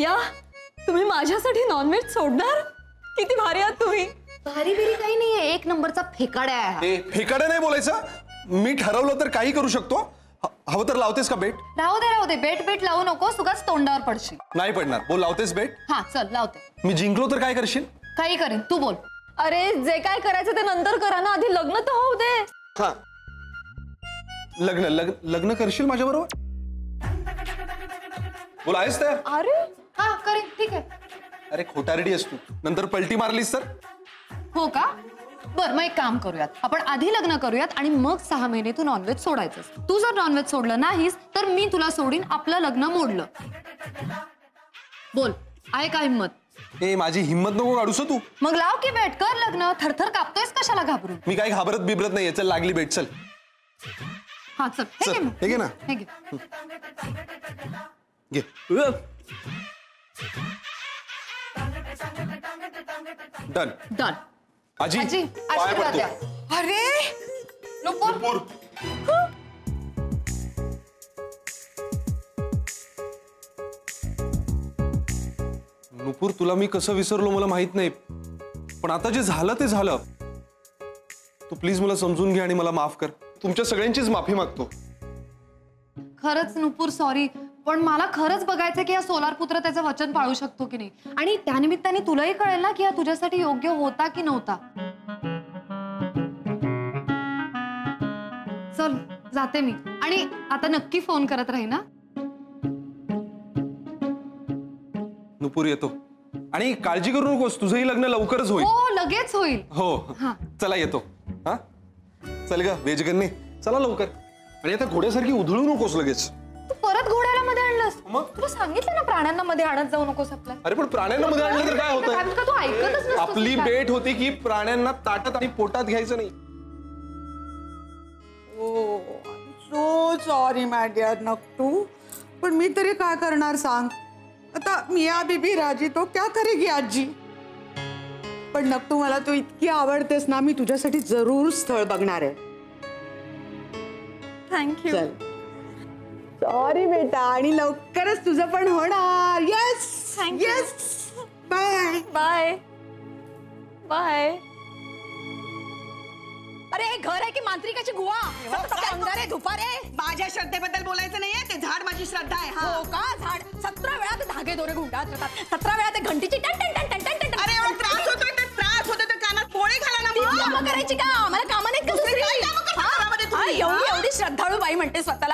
भैया तुम्ही माझ्यासाठी नॉनव्हेज सोडणार? किती भारी आहात तुम्ही. भारी बिरी काही नाहीये, एक नंबरचा फेकाड्या आहे. फेकाड्या नाही बोलायचं. मी ठरवलं तर काही करू शकतो. हवं तर लावतेस का बेट? राहू दे बेट लावू नको, सुगाच तोंडावर पडशील. नाही पडणार. बोल लावतेस बेट? हा चल लावते. मी जिंकलो तर काय करशील? काही करेन, तू बोल. अरे जे काय करायचं ते नंतर करा ना, आधी लग्न तर होऊ दे. हा लग्न लग्न करशील माझ्या बरोबर? बोल आहेस तयार? अरे हा करेन, ठीक आहे. अरे खोटारडी आहेस तू, नंतर पलटी मारलीस तर? हो का? बर मग एक काम करूयात, आपण आधी लग्न करूयात आणि मग 6 महिने तू नॉनव्हेज सोडायचंस. तू जर नॉनव्हेज सोडलं नाहीस तर मी तुला सोडीन, आपलं लग्न मोडलं. बोल, आहे का हिम्मत? ए माझी हिम्मत नको काढूस तू. मग लाव की बेट, कर लग्न. थरथर कापतोयस कशाला घाबरून? मी काही घाबरत बिबरत नाहीये. चल लागली बेट, चल. हा चल, हे घे मग. हे घे ना. हे घे. घे. डन. डन. आजी आजी पाय आशीर्वाद द्या. पडतो. अरे नुपूर. नुपूर तुला मी कसं विसरलो मला माहित नाही, पण आता जे झालं ते झालं. तू प्लीज मला समजून घे आणि मला माफ कर. तुमच्या सगळ्यांचीच माफी मागतो. खरंच नुपूर सॉरी, पण मला खरंच बघायचं की हा सोलार पुत्र त्याचं वचन पाळू शकतो की नाही, आणि त्यानिमित्ताने तुलाही कळेल ना की हा तुझ्यासाठी योग्य होता की नव्हता. चल जाते मी, आणि आता नक्की फोन करत राही ना. नुपूर येतो, आणि काळजी करू नकोस, तुझंही लग्न लवकरच होईल. हो लगेच होईल. हो हा. चला येतो. हा चल ग वेजगन्ने, चला लवकर. आणि आता घोड्यासारखी उधळू नकोस लगेच. तू परत घोड्याला मध्ये आणलंस? मग? तुला सांगितलं ना प्राण्यांना मध्ये आणत जाऊ नकोस आपल्या. अरे पण प्राण्यांना मध्ये आणलं तर काय होतंय? का तू ऐकतच नसतोस? आपली बेट होती की प्राण्यांना ताटात आणि पोटात घ्यायचं नाही. सो सॉरी माय डिअर नक्टू, पण मी तरी काय करणार सांग. आता मिया बीबी राजी तो क्या करेगी आजी. पण नक्टू मला तू इतकी आवडतेस ना, मी तुझ्यासाठी जरूर स्थळ बघणार आहे. थँक्यू. चल सॉरी बेटा, आणि लवकरच तुझं पण होणार. Yes Thank you. Yes. Bye bye bye. अरे हे घर आहे की मांत्रिकाची गुहा? अंधारे धुपारे. माझ्या श्रद्धेबद्दल बोलायचं नाहीये, ते झाड माझी श्रद्धा आहे. हा हो का? झाड 17 वेळा ते धागे दोरे गुंडाळत राहतात, 17 वेळा ते घंटीची टन टन टन टन टन टन. अरे एवढा त्रास होतोय तर कानात पोळे घाला ना. कामं करायची का? आम्हाला कामं नाही काय कामं करता घरामध्ये तुम्ही? एवढी श्रद्धाळू बाई म्हणते स्वतःला.